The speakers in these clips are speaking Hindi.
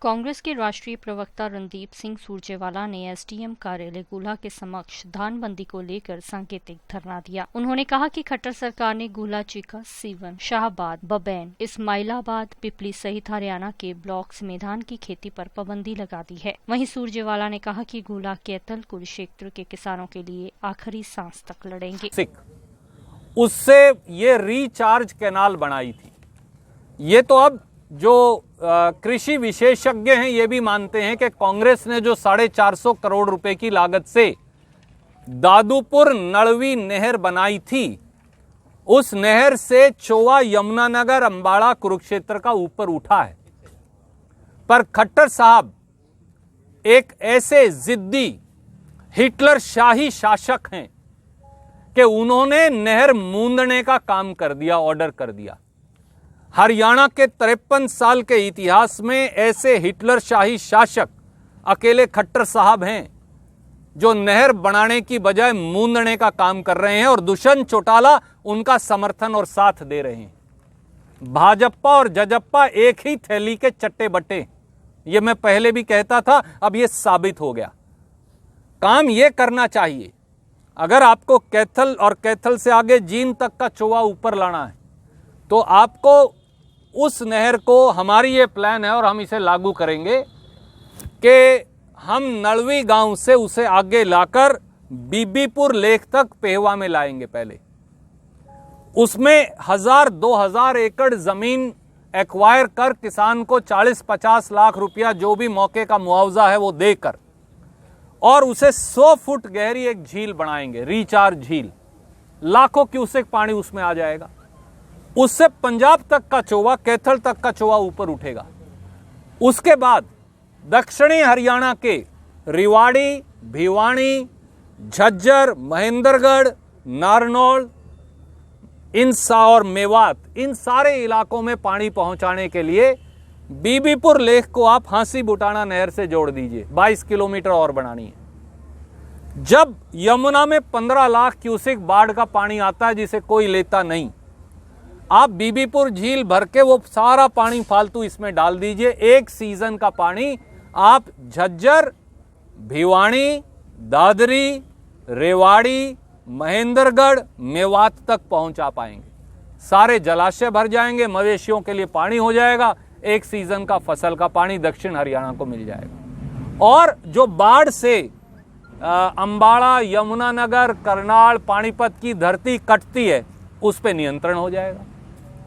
कांग्रेस के राष्ट्रीय प्रवक्ता रणदीप सिंह सुरजेवाला ने एसडीएम कार्यालय गुला के समक्ष धानबंदी को लेकर सांकेतिक धरना दिया। उन्होंने कहा कि खट्टर सरकार ने गुला, चिका, सीवन, शाहबाद, बबैन, इस्माइलाबाद, पिपली सहित हरियाणा के ब्लॉक्स में धान की खेती पर पाबंदी लगा दी है। वहीं सुरजेवाला ने कहा कि गुला, कैथल, कुरुक्षेत्र के किसानों के लिए आखिरी सांस तक लड़ेंगे। उससे ये रिचार्ज कैनाल बनाई थी। ये तो अब जो कृषि विशेषज्ञ हैं ये भी मानते हैं कि कांग्रेस ने जो 450 करोड़ रुपए की लागत से दादूपुर नड़वी नहर बनाई थी, उस नहर से चोवा, यमुनानगर, अंबाड़ा, कुरुक्षेत्र का ऊपर उठा है। पर खट्टर साहब एक ऐसे जिद्दी हिटलर शाही शासक हैं कि उन्होंने नहर मूंदने का काम कर दिया, ऑर्डर कर दिया। हरियाणा के 53 साल के इतिहास में ऐसे हिटलर शाही शासक अकेले खट्टर साहब हैं जो नहर बनाने की बजाय मूंदने का काम कर रहे हैं और दुष्यंत चौटाला उनका समर्थन और साथ दे रहे हैं। भाजपा और जजप्पा एक ही थैली के चट्टे बट्टे, ये मैं पहले भी कहता था, अब ये साबित हो गया। काम ये करना चाहिए, अगर आपको कैथल और कैथल से आगे जींद तक का चोवा ऊपर लाना है तो आपको उस नहर को, हमारी ये प्लान है और हम इसे लागू करेंगे कि हम नड़वी गांव से उसे आगे लाकर बीबीपुर लेक तक पेहवा में लाएंगे। पहले उसमें 1000-2000 एकड़ जमीन एक्वायर कर किसान को 40-50 लाख रुपया जो भी मौके का मुआवजा है वो देकर और उसे 100 फुट गहरी एक झील बनाएंगे, रिचार्ज झील। लाखों क्यूसेक पानी उसमें आ जाएगा। उससे पंजाब तक का चोवा, कैथल तक का चोवा ऊपर उठेगा। उसके बाद दक्षिणी हरियाणा के रिवाड़ी, भिवानी, झज्जर, महेंद्रगढ़, नारनौल और मेवात, इन सारे इलाकों में पानी पहुंचाने के लिए बीबीपुर लेक को आप हांसी बुटाना नहर से जोड़ दीजिए। 22 किलोमीटर और बनानी है। जब यमुना में 15 लाख क्यूसेक बाढ़ का पानी आता है जिसे कोई लेता नहीं, आप बीबीपुर झील भर के वो सारा पानी फालतू इसमें डाल दीजिए। एक सीजन का पानी आप झज्जर, भिवानी, दादरी, रेवाड़ी, महेंद्रगढ़, मेवात तक पहुंचा पाएंगे। सारे जलाशय भर जाएंगे, मवेशियों के लिए पानी हो जाएगा, एक सीजन का फसल का पानी दक्षिण हरियाणा को मिल जाएगा। और जो बाढ़ से अंबाड़ा, यमुनानगर, करनाल, पानीपत की धरती कटती है, उस पे नियंत्रण हो जाएगा।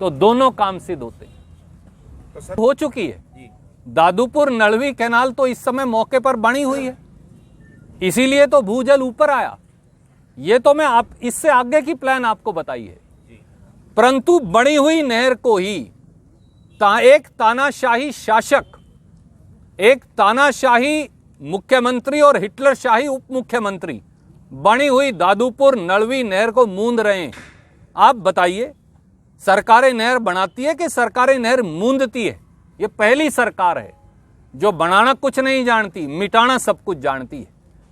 तो दोनों काम सिद्ध होते हैं। हो चुकी है। दादूपुर नड़वी कैनाल तो इस समय मौके पर बनी हुई है, इसीलिए तो भूजल ऊपर आया। ये तो मैं आप इससे आगे की प्लान आपको बताई है। परंतु बनी हुई नहर को ही एक तानाशाही शासक, एक तानाशाही मुख्यमंत्री और हिटलर शाही उप मुख्यमंत्री बनी हुई दादूपुर नड़वी नहर को मूंद रहे हैं। आप बताइए, सरकारें नहर बनाती है कि सरकारें नहर मूंदती है? ये पहली सरकार है जो बनाना कुछ नहीं जानती, मिटाना सब कुछ जानती है।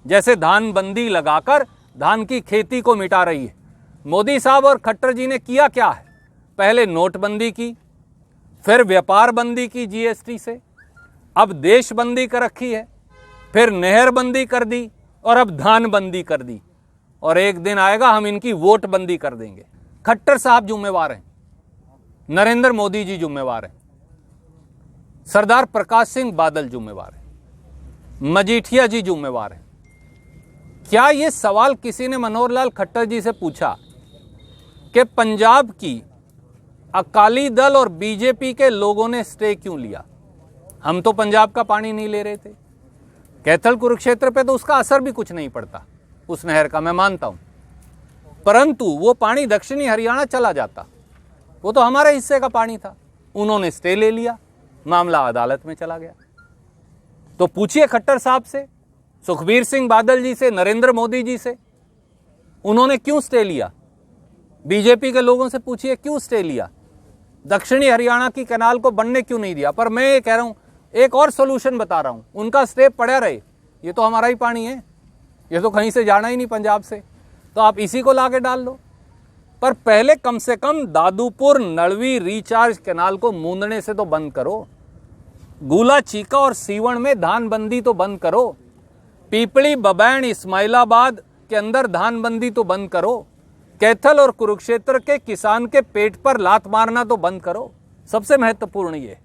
जैसे धान बंदी लगाकर धान की खेती को मिटा रही है। मोदी साहब और खट्टर जी ने किया क्या है? पहले नोटबंदी की, फिर व्यापार बंदी की जीएसटी से, अब देश बंदी कर रखी है, फिर नहर बंदी कर दी और अब धान बंदी कर दी। और एक दिन आएगा हम इनकी वोट बंदी कर देंगे। खट्टर साहब जुम्मेवार हैं, नरेंद्र मोदी जी जुम्मेवार हैं, सरदार प्रकाश सिंह बादल जुम्मेवार हैं, मजीठिया जी जुम्मेवार हैं। क्या ये सवाल किसी ने मनोहर लाल खट्टर जी से पूछा कि पंजाब की अकाली दल और बीजेपी के लोगों ने स्टे क्यों लिया? हम तो पंजाब का पानी नहीं ले रहे थे। कैथल, कुरुक्षेत्र पे तो उसका असर भी कुछ नहीं पड़ता उस नहर का, मैं मानता हूं, परंतु वो पानी दक्षिणी हरियाणा चला जाता, वो तो हमारे हिस्से का पानी था। उन्होंने स्टे ले लिया, मामला अदालत में चला गया। तो पूछिए खट्टर साहब से, सुखबीर सिंह बादल जी से, नरेंद्र मोदी जी से, उन्होंने क्यों स्टे लिया? बीजेपी के लोगों से पूछिए क्यों स्टे लिया? दक्षिणी हरियाणा की कैनाल को बनने क्यों नहीं दिया? पर मैं ये कह रहा हूं, एक और सोल्यूशन बता रहा हूं, उनका स्टे पड़ा रहे, ये तो हमारा ही पानी है, ये तो कहीं से जाना ही नहीं पंजाब से, तो आप इसी को ला के डाल लो। पर पहले कम से कम दादूपुर नड़वी रिचार्ज कैनाल को मूंदने से तो बंद करो। गूला चीका और सीवण में धान बंदी तो बंद करो, पीपली बबैन इस्माइलाबाद के अंदर धान बंदी तो बंद करो, कैथल और कुरुक्षेत्र के किसान के पेट पर लात मारना तो बंद करो। सबसे महत्वपूर्ण ये